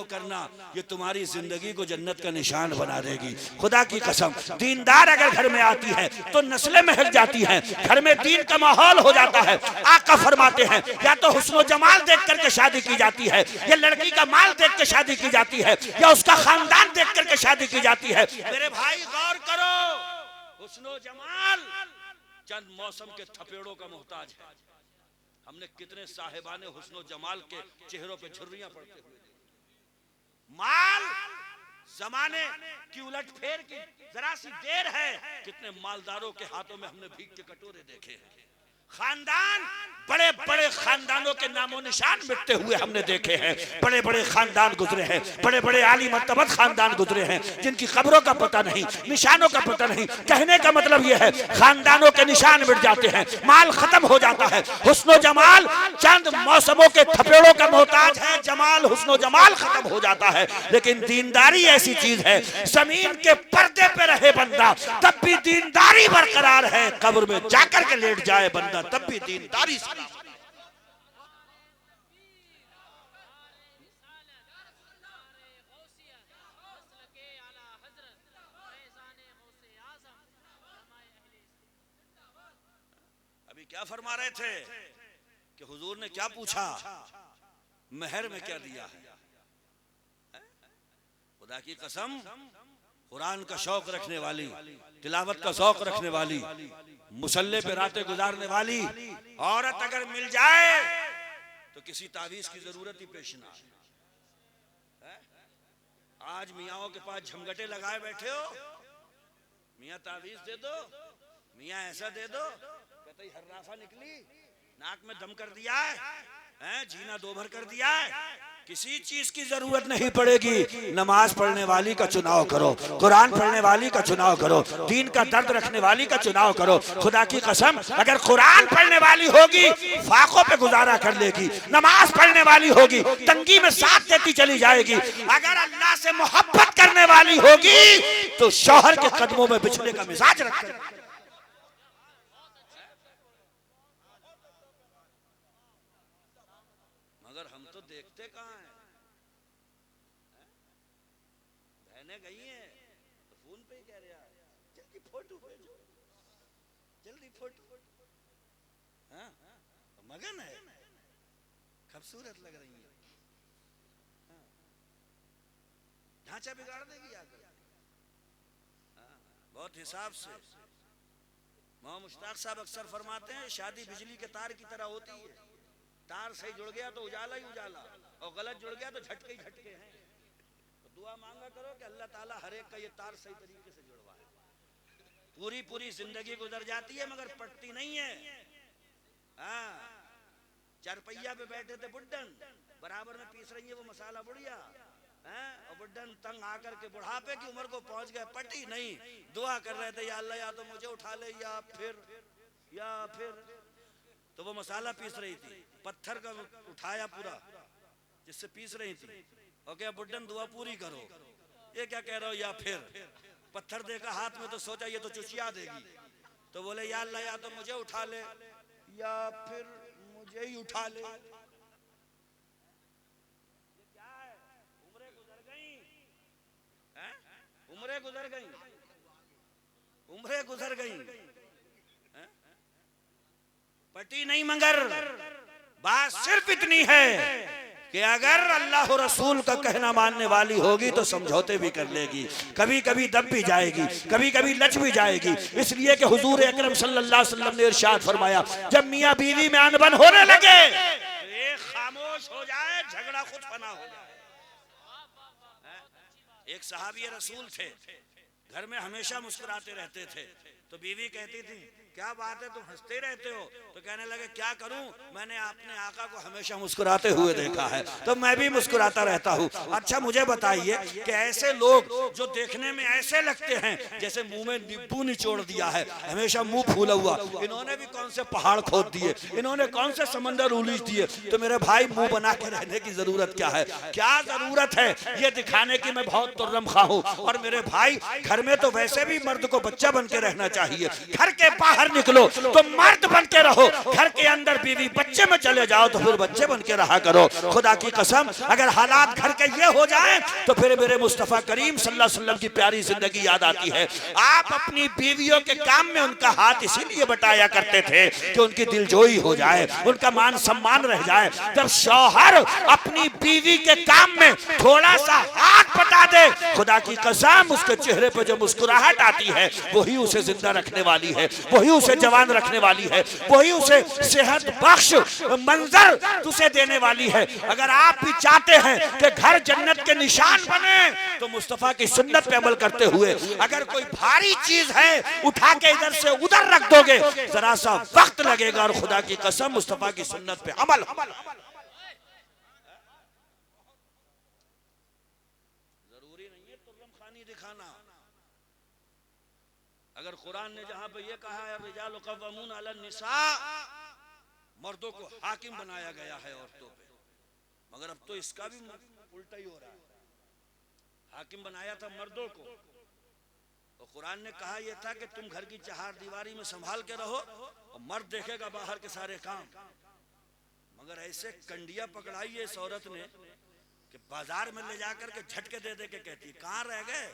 करना, ये तुम्हारी जिंदगी को जन्नत का निशान बना देगी। खुदा की कसम, दीनदार अगर घर में आती है तो नस्लें महक जाती हैं, घर में दीन का माहौल हो जाता है। आका फरमाते हैं या तो हुस्न जमाल देख करके शादी की जाती है, या लड़की का माल देख के शादी की जाती है, या उसका खानदान देख करके शादी की जाती है। मेरे भाई गौर करो, हुस्न जमाल चंद मौसम के थपेड़ों का मोहताज है। हमने कितने साहिबाने हुस्न जमाल के चेहरों पे झुर्रियां पड़ते हुए, माल जमाने की उलट फेर की जरा सी देर है, कितने मालदारों के हाथों में हमने भीख के कटोरे देखे हैं। खानदान, बड़े बड़े खानदानों के नामो निशान मिटते हुए हमने देखे हैं। बड़े बड़े खानदान गुजरे हैं, बड़े बड़े आली मर्तबत खानदान गुजरे हैं, जिनकी कब्रों का पता नहीं, निशानों का पता नहीं। कहने का मतलब यह है, खानदानों के निशान मिट जाते हैं, माल खत्म हो जाता है। हुस्नो जमाल चंद मौसमों के थपेड़ों का मोहताज है, जमाल हुस्नो जमाल खत्म हो जाता है। लेकिन दीनदारी ऐसी चीज है, जमीन के पर्दे पे रहे बंदा तब भी दीनदारी बरकरार है, कब्र में जाकर के लेट जाए बंदा तब भी दीनदारी से। अभी क्या फरमा रहे थे कि हुजूर ने क्या पूछा, महर में क्या दिया है? खुदा की कसम, कुरान का शौक रखने वाली, तिलावत का शौक रखने वाली, मुसल्ले पे रातें गुजारने वाली औरत अगर मिल जाए तो किसी तावीज की जरूरत ही पेश ना आए। आज मियाओं के पास झमगटे लगाए बैठे हो, मियाँ तावीज दे दो, मियाँ ऐसा दे दो, कहते हर्राफा निकली, नाक में दम कर दिया है, जीना दो भर कर दिया है। किसी चीज की जरूरत नहीं पड़ेगी। नमाज पढ़ने वाली का चुनाव करो, कुरान पढ़ने वाली का चुनाव करो, दीन का दर्द रखने वाली का चुनाव करो। खुदा की कसम, अगर कुरान पढ़ने वाली होगी फाकों पे गुजारा कर लेगी, नमाज पढ़ने वाली होगी तंगी में साथ देती चली जाएगी। अगर अल्लाह से मोहब्बत करने वाली होगी तो शौहर के कदमों में बिछने का मिजाज रखेगी। मगर हम तो देखते कहाँ हैं? बहनें गई हैं तो फोन पे ही कह रहा है जल्दी फोटो भेजो, जल्दी फोटो। हाँ, मगन है, खूबसूरत लग रही है, ढांचा बिगाड़ देगी आकर। बहुत हिसाब से। मोहम्मद मुश्ताक साहब अक्सर फरमाते हैं, शादी बिजली के तार की तरह होती है, तार सही जुड़ गया तो उजाला ही उजाला, और गलत जुड़ गया तो झटके ही झटके हैं। तो दुआ मांगा करो कि अल्लाह ताला हर एक का ये तार सही तरीके से जुड़वाए। पूरी पूरी जिंदगी गुजर जाती है मगर पटती नहीं है। हाँ, चारपहिया पे बैठे थे बुड्ढन, बराबर में पीस रही है वो मसाला बुढ़िया, और बुड्ढन तंग आकर के बुढ़ापे की उम्र को पहुंच गए, पटी नहीं। दुआ कर रहे थे, या अल्लाह या तो मुझे उठा ले या फिर तो वो मसाला पीस रही थी, पत्थर का उठाया पूरा जिससे पीस रही थी, और क्या बुड्ढन दुआ पूरी करो। ये क्या कह रहे हो या फिर? पत्थर देखा हाथ में तो सोचा ये तो चुचिया देगी, तो बोले या अल्लाह या तो मुझे उठा ले या फिर मुझे ही उठा ले। ये क्या है? उम्रें गुजर गई, उम्रें गुजर गई, उम्रें गुजर गई, पटी नहीं। मगर बात सिर्फ इतनी है कि अगर अल्लाह और रसूल का कहना मानने वाली होगी तो समझौते भी कर लेगी, कभी कभी दब भी जाएगी, कभी कभी लच भी जाएगी। इसलिए कि हुजूर अकरम सल्लल्लाहु अलैहि वसल्लम ने इरशाद फरमाया, जब मियाँ बीवी में अनबन होने लगे एक खामोश हो जाए, झगड़ा खुद फना हो जाए। एक सहाबी रसूल थे, घर में हमेशा मुस्कुराते रहते थे, तो बीवी कहती थी क्या बात है तुम हंसते रहते हो? तो कहने लगे क्या करूं, मैंने अपने आका को हमेशा मुस्कुराते हुए देखा है तो मैं भी मुस्कुराता रहता हूं। अच्छा मुझे बताइए कि ऐसे लोग जो देखने में ऐसे लगते हैं जैसे मुंह में नींबू निचोड़ दिया है, हमेशा मुंह फूला हुआ, इन्होंने भी कौन से पहाड़ खोद दिए, इन्होंने कौन से समंदर उलीच दिए, तो मेरे भाई मुंह बना के रहने की जरूरत क्या है? क्या जरूरत है ये दिखाने की मैं बहुत तुर्रम खा हूं? और मेरे भाई घर में तो वैसे भी मर्द को बच्चा बन के रहना चाहिए, घर के बाहर बाहर निकलो तो मर्द बन के रहो, घर के अंदर बीवी बच्चे में चले जाओ तो फिर बच्चे बन के रहा करो। खुदा की कसम अगर हालात घर के ये हो जाए तो फिर मेरे मुस्तफा करीम सल्लल्लाहु अलैहि वसल्लम की प्यारी जिंदगी याद आती है। आप अपनी बीवियों के काम में उनका हाथ इसीलिए बटाया करते थे कि उनकी दिलजोई हो जाए, उनका मान सम्मान रह जाए। जब शौहर अपनी बीवी के काम में थोड़ा सा हाथ बटा दे, खुदा की कसम उसके चेहरे पे जो मुस्कुराहट आती है वही उसे जिंदा रखने वाली है, वही उसे जवान रखने वाली है, वही उसे सेहत बख्श मंजर तुझे देने वाली है। अगर आप भी चाहते हैं कि घर जन्नत के निशान बने तो मुस्तफा की सुन्नत पे अमल करते हुए, अगर कोई भारी चीज है उठा के इधर से उधर रख दोगे जरा सा वक्त लगेगा और खुदा की कसम मुस्तफा की सुन्नत पे अमल। जरूरी नहीं है तुर्रम खानी दिखाना। अगर कुरान ने जहां पे ये कहा है रिजाल कव्वामून अलन निसा, मर्दों को हाकिम बनाया गया है औरतों पे, मगर अब तो इसका भी उल्टा ही हो रहा है। हाकिम बनाया था मर्दों को और कुरान ने कहा यह था कि तुम घर की चार दीवारी में संभाल के रहो और मर्द देखेगा बाहर के सारे काम। मगर ऐसे कंडिया पकड़ाई है इस औरत ने कि बाजार में ले जाकर के झटके दे दे के कहती है कहां रह गए,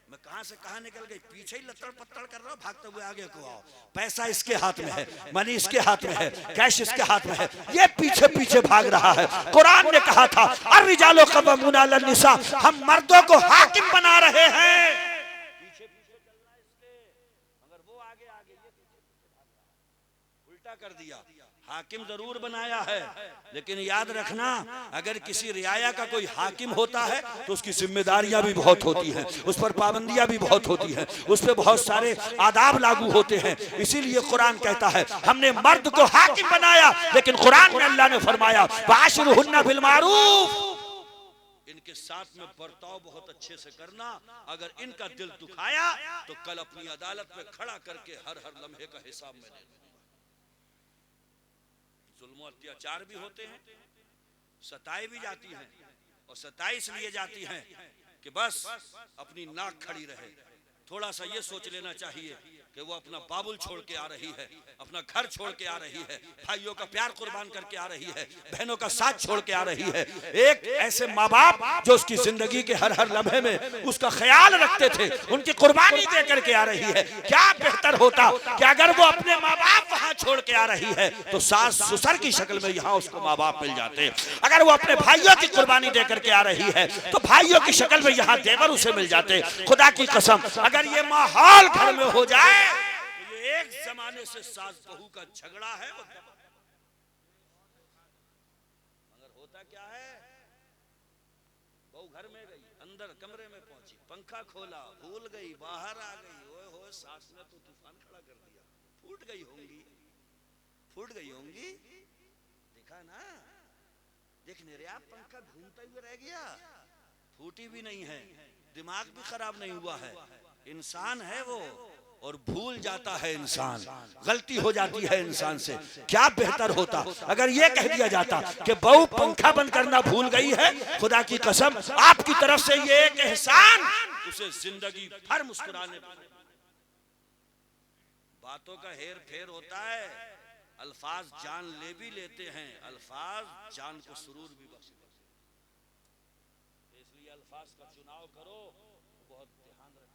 मैं कहां से कहां निकल गई, पीछे ही लत्तड़ पत्तड़ कर रहा हूं, भागते हुए आगे को आओ। पैसा इसके हाथ में है, मनी इसके हाथ में है, कैश इसके हाथ में है, ये पीछे पीछे भाग रहा है। कुरान ने कहा था अर्रिजालु कव्वामून अलन निसा, हम मर्दों को हाकिम बना रहे हैं। पीछे पीछे चल रहा है इसके, मगर वो आगे आगे ये पीछे पीछे भाग रहा है। उल्टा कर दिया। हाकिम जरूर बनाया है, लेकिन याद रखना अगर किसी रियाया का कोई हाकिम होता है तो उसकी जिम्मेदारियां भी बहुत होती हैं, उस पर पाबंदियां भी बहुत होती हैं, उस पर बहुत सारे आदाब लागू होते हैं। इसीलिए कुरान कहता है हमने मर्द को हाकिम बनाया, लेकिन कुरान में अल्लाह ने फरमाया वाशिरुहुन्ना बिल मारूफ, इनके साथ में बर्ताव बहुत अच्छे से करना। अगर इनका दिल दुखाया तो कल अपनी अदालत में खड़ा करके हर हर लम्हे का हिसाब में ले। जुल्म अत्याचार भी होते हैं, सताई भी जाती हैं, और सताई इसलिए जाती हैं कि बस अपनी नाक खड़ी रहे। थोड़ा सा ये सोच लेना चाहिए कि वो अपना बाबुल छोड़ के आ रही है, अपना घर छोड़ के आ रही है, भाइयों का प्यार कुर्बान करके आ रही है, बहनों का साथ छोड़ के आ रही है। एक ऐसे माँ बाप जो उसकी जिंदगी के हर हर लम्हे में उसका ख्याल रखते थे, उनकी कुर्बानी दे करके आ रही है। क्या बेहतर होता कि अगर वो अपने माँ बाप वहां छोड़ के आ रही है तो सास ससुर की शक्ल में यहाँ उसको माँ बाप मिल जाते। अगर वो अपने भाइयों की कुर्बानी दे करके आ रही है तो भाइयों की शक्ल में यहाँ देवर उसे मिल जाते। खुदा की कसम अगर ये माहौल घर में हो जाए तो ये एक जमाने से सास बहू का झगड़ा है। मगर होता क्या है, बहू घर में गई, अंदर कमरे में पहुंची, पंखा खोला, भूल गई, बाहर आ गई, ओए होए सास ने तो तूफान खड़ा कर दिया। फूट गई होंगी, फूट गई होंगी, देखा ना, देखने रे आप पंखा घूमता हुआ रह गया, फूटी भी नहीं है, दिमाग भी खराब नहीं हुआ है। इंसान है वो और भूल जाता है इंसान, गलती हो जाती है इंसान से। क्या बेहतर होता अगर ये कह दिया जाता कि बहू पंखा बंद करना भूल गई है, खुदा की कसम आपकी तरफ से ये एक एहसान उसे जिंदगी भर मुस्कुराने। बातों का हेर फेर होता है, अल्फाज जान ले भी लेते हैं, अल्फाज जान को सुरूर भी बख्श देते हैं। इसलिए अल्फाज का चुनाव करो, बहुत ध्यान रखकर।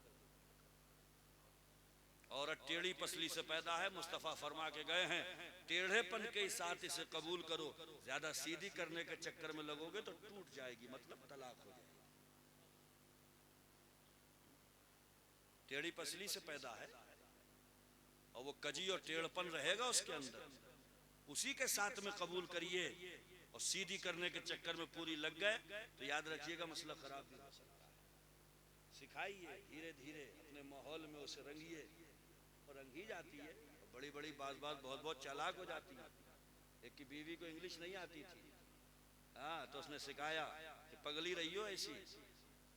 औरत टेढ़ी पसली से पैदा है, मुस्तफा फरमा के गए हैं टेढ़ेपन के साथ इसे कबूल करो, ज्यादा सीधी करने के चक्कर में लगोगे तो टूट जाएगी, मतलब तलाक हो जाएगी। टेढ़ी पसली से पैदा है और वो कजी और टेढ़पन रहेगा उसके अंदर, उसी के साथ में कबूल करिए। और सीधी करने के चक्कर में पूरी लग गए तो याद रखिएगा मसला खराब भी हो सकता है। सिखाइए धीरे धीरे, अपने माहौल में उसे रंगिए, और रंग ही जाती है। बड़ी बड़ी बात बहुत बहुत चालाक हो जाती है। एक की बीवी को इंग्लिश नहीं आती थी, हाँ, तो उसने सिखाया कि पगली रही हो ऐसी,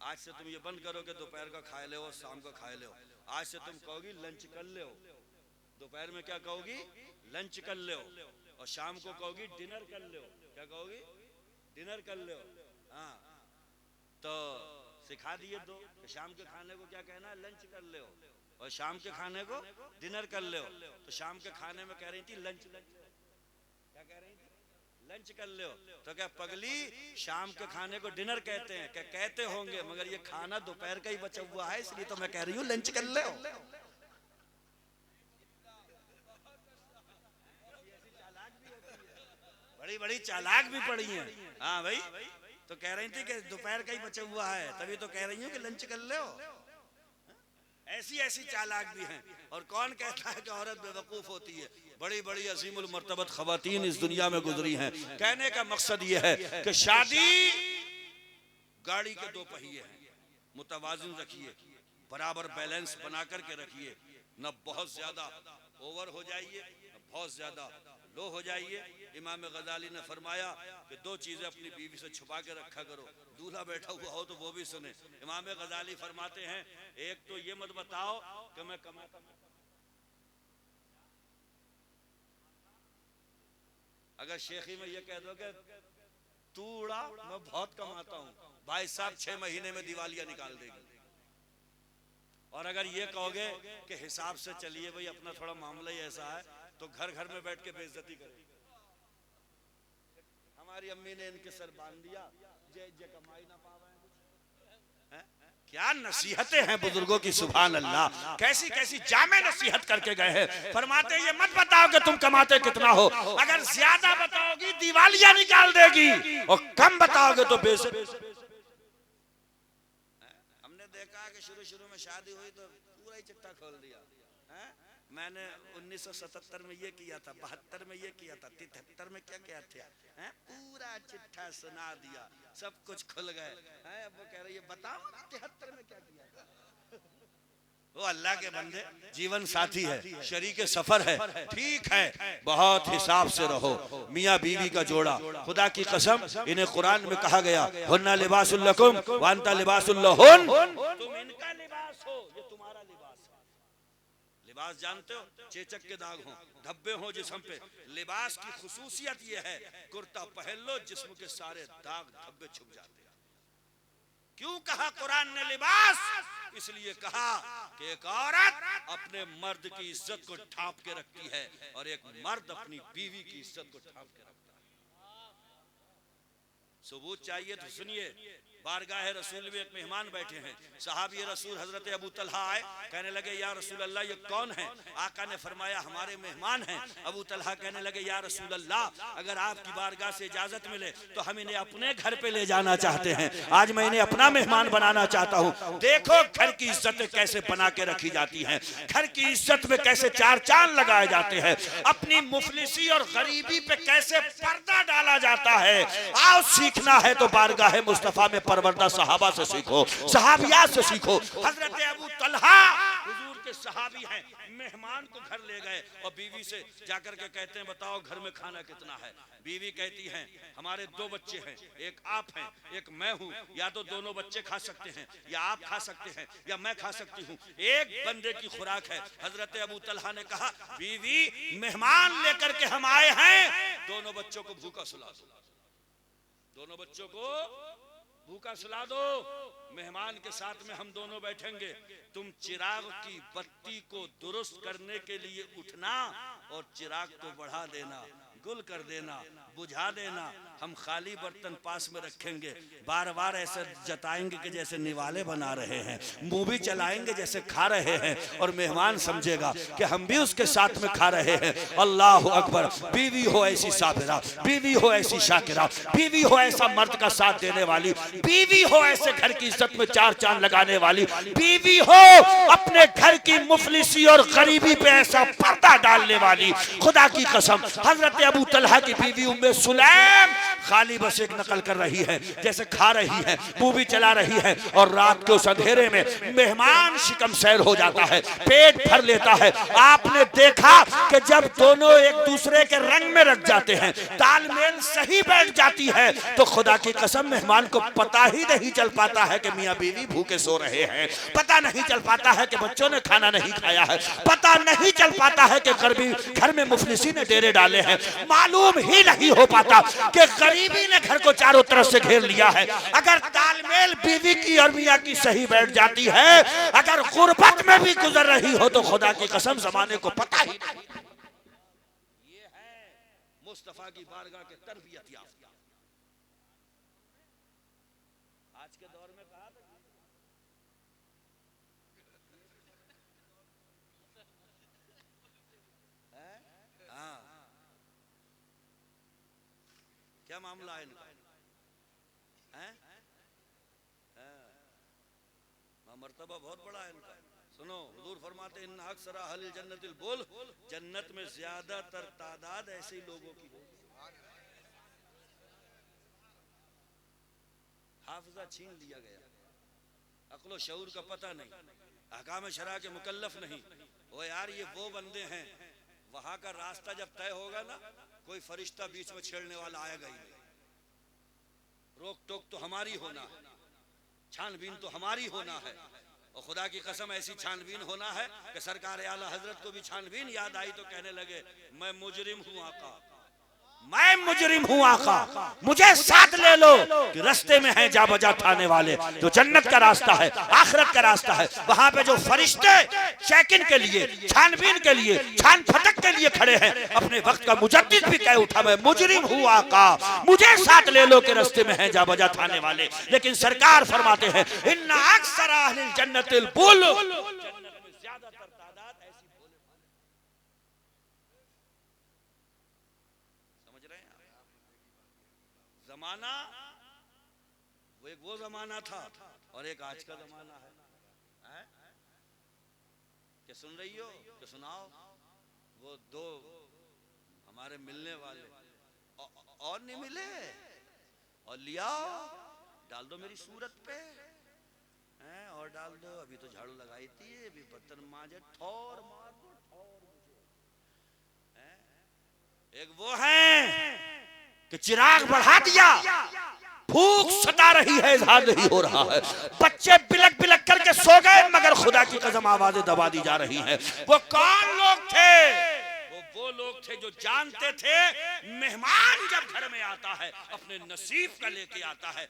आज से तुम ये बंद करो कि दोपहर का खाए ले और शाम का खाए ले। आज से तुम कहोगी लंच कर ले, दोपहर में क्या कहोगी लंच कर ले, और शाम को कहोगी डिनर कर ले। क्या कहोगी डिनर कर ले। हाँ, तो सिखा दिए दो कि शाम के खाने को क्या कहना है लंच कर ले, और शाम के खाने को डिनर कर लो। तो शाम के खाने में कह रही थी लंच, क्या कह रही थी? लंच कर लो। तो क्या पगली, शाम के खाने को डिनर कहते हैं? क्या कहते होंगे, मगर ये खाना दोपहर का ही बचा हुआ है, इसलिए तो मैं कह रही हूँ लंच कर लो। बड़ी बड़ी चालाक भी पड़ी हैं। हाँ भाई, तो कह रही थी कि दोपहर का ही बचा हुआ है, तभी तो कह रही हूँ कि लंच कर लो। ऐसी ऐसी चालाक भी हैं। और कौन कहता है कि औरत बेवकूफ होती है? बड़ी बड़ी अजीमुल मर्तबत खवातीन इस दुनिया में गुजरी हैं। कहने का मकसद ये है कि शादी गाड़ी के दो पहिए हैं, मुतवाजिन रखिए, बराबर बैलेंस बना करके रखिए, न बहुत ज्यादा ओवर हो जाइए न बहुत ज्यादा लो हो जाइए। इमाम गजाली ने फरमाया कि दो चीजें अपनी बीवी से छुपा के रखा करो, दूल्हा बैठा हुआ हो तो वो भी सुने। इमाम गजाली फरमाते हैं, एक तो ये मत बताओ कि मैं कमाता हूं। अगर शेखी में ये कह दो कि तू उड़ा मैं बहुत कमाता हूं, भाई साहब 6 महीने में दिवालिया निकाल देगी। और अगर ये कहोगे कि हिसाब से चलिए भाई, अपना थोड़ा मामला ही ऐसा है, तो घर घर में बैठ के बेइज्जती करेगी। हमारी अम्मी ने इनके सर बांध दिया, जे कमाई ना पावे। क्या नसीहतें हैं बुजुर्गों की, सुभान अल्लाह। कैसी कैसी जामे नसीहत करके गए हैं। फरमाते ये मत बताओ कि तुम कमाते कितना हो, अगर ज्यादा बताओगी दिवालिया निकाल देगी, और कम बताओगे तो बेइज्जती। हमने देखा कि शुरू शुरू में शादी हुई तो पूरा ही चिट्ठा खोल दिया। मैंने 1977 में ये किया था, 72 में ये किया था, 73 में क्या क्या थे, पूरा चिट्ठा सुना दिया, सब कुछ खुल गए। अब वो कह रही है बताओ 73 में क्या किया था। वो अल्लाह के बंदे, जीवन साथी है, शरीके सफर है, ठीक है, बहुत हिसाब से रहो। मियाँ बीवी का जोड़ा, खुदा की कसम, इन्हें कुरान में कहा गया, हुन्ना लिबासुल लकुम व अंता लिबासुल लहुन, तुम इनका लिबास हो, ये तुम्हारा लिबास है। लिबास जानते हो, चेचक के दाग हो, धब्बे हो जिस्म पे, लिबास की खुसूसियत ये है, कुर्ता पहन लो जिस्म के सारे दाग धब्बे छुप जाते हैं। क्यों कहा कुरान ने लिबास? इसलिए कहा कि एक औरत अपने मर्द की इज्जत को ढांप के रखती है और एक मर्द अपनी बीवी की इज्जत को ढांप के रखता है। सबूत चाहिए तो सुनिए। बारगाह रसूल में एक मेहमान बैठे हैं, सहाबी रसूल हजरत अबू तलहा आए, कहने लगे या रसूल अल्लाह ये कौन है? आका ने फरमाया हमारे मेहमान हैं। अबू तलहा कहने लगे या रसूल अल्लाह, अगर आपकी बारगाह से इजाजत मिले तो हम इन्हें अपने घर पे ले जाना चाहते हैं, आज मैं इन्हें अपना मेहमान बनाना चाहता हूँ। देखो घर की इज्जत कैसे बना के रखी जाती है, घर की इज्जत में कैसे चार चांद लगाए जाते हैं, अपनी मुफलिसी और गरीबी पे कैसे पर्दा डाला जाता है। आओ सीखना है तो बारगाह मुस्तफा में परवरदा सहाबा से सीखो, सहाबियात से सीखो। हजरत अबू तलहा हुजूर के सहाबी हैं, मेहमान को घर ले गए और बीवी से जाकर के कहते हैं बताओ घर में खाना कितना है? बीवी कहती हैं हमारे 2 बच्चे हैं, एक आप हैं एक मैं हूँ, या तो दोनों बच्चे खा सकते हैं या आप खा सकते हैं या मैं खा सकती हूँ, एक बंदे की खुराक है। हजरत अबू तलहा ने कहा बीवी मेहमान लेकर के हम आए हैं, दोनों बच्चों को भूखा सुला दो, दोनों बच्चों को भूखा सुला दो, मेहमान के साथ में हम दोनों बैठेंगे। तुम चिराग की बत्ती को दुरुस्त करने के लिए उठना और चिराग को बढ़ा देना, गुल कर देना, बुझा देना। हम खाली बर्तन पास में रखेंगे, बार बार ऐसे जताएंगे कि जैसे निवाले बना रहे हैं, मुंह भी चलाएंगे जैसे खा रहे हैं, और मेहमान समझेगा कि हम भी उसके साथ में खा रहे हैं। अल्लाह अकबर। बीवी हो ऐसी साबिरा, बीवी हो ऐसी शाकिरा, बीवी हो ऐसा मर्द का साथ देने वाली, बीवी हो ऐसे घर की इज्जत में चार चांद लगाने वाली, बीवी हो अपने घर की मुफलिसी और गरीबी पे ऐसा पर्दा डालने वाली। खुदा की कसम हजरत अबू तलहा की बीवी उम्मे सुलैम खाली बस एक नकल कर रही है, जैसे खा रही है, मुंह भी चला रही है, और रात के उस अंधेरे में मेहमान शिकम सैर हो जाता है, पेट भर लेता है। आपने देखा कि जब दोनों एक दूसरे के रंग में रख जाते हैं, तालमेल सही बैठ जाती है, तो खुदा की कसम मेहमान को पता ही नहीं चल पाता है कि मियां बीवी भूखे सो रहे हैं, पता नहीं चल पाता है कि बच्चों ने खाना नहीं खाया है, पता नहीं चल पाता है कि घर में मुफलिसी ने डेरे डाले हैं, मालूम ही नहीं हो पाता कि गरीबी ने घर को चारों तरफ से घेर लिया है। अगर तालमेल बीवी की और मियां की सही बैठ जाती है, अगर गुर्बत में भी गुजर रही हो तो खुदा की कसम जमाने को पता ही नहीं। ये है मुस्तफा की बारगाह के तरबियत याफ्ता। आज के दौर में कहा था क्या मामला है इनका? मर्तबा बहुत बड़ा है इनका। सुनो, हुजूर फरमाते हैं इन्ना अक्सर अहल जन्नतिल बोल, जन्नत में ज्यादातर तादाद ऐसे लोगों की होगी। हाफिजा छीन लिया गया, अक्ल शऊर का पता नहीं, अहकाम शरा के मुकल्लफ नहीं। वो यार ये वो बंदे हैं, वहां का रास्ता जब तय होगा ना, कोई फरिश्ता बीच में छेड़ने वाला आएगा ही नहीं। रोक टोक तो हमारी होना है, छानबीन तो हमारी होना है। और खुदा की कसम ऐसी छानबीन होना है कि सरकार आला हजरत को भी छानबीन याद आई तो कहने लगे मैं मुजरिम हूँ आका, मैं मुजरिम हूँ आका, मुझे साथ ले लो कि रास्ते में है जा बजा थाने वाले। जो जन्नत का रास्ता है, आखिरत का रास्ता है, वहां पे जो फरिश्ते चेक इन के लिए, छानबीन के लिए, छान फटक के लिए खड़े हैं, अपने वक्त का मुजद्दिद भी कह उठा मैं मुजरिम हूँ आका, मुझे साथ ले लो कि रास्ते में है जा बजा थाने वाले। लेकिन सरकार फरमाते हैं इन्ना अक्सर अहलिल जन्नतिल बुल, जमाना वो जमाना था और एक आज का जमाना है। क्या सुन रही हो? क्या सुनाओ? वो दो हमारे मिलने वाले और नहीं मिले, और लिया डाल दो मेरी सूरत पे, और डाल दो। अभी तो झाड़ू लगाई थी, अभी बर्तन मांजे, ठोर मार दो ठोर मुझे। एक वो है कि चिराग बढ़ा दिया, भूख सता रही है, इजहार नहीं हो रहा है, बच्चे बिलक बिलक करके सो गए मगर खुदा की कसम आवाजें दबा दी जा रही हैं। वो कौन लोग थे? वो लोग थे जो जानते थे मेहमान जब घर में आता है अपने नसीब का लेके आता है,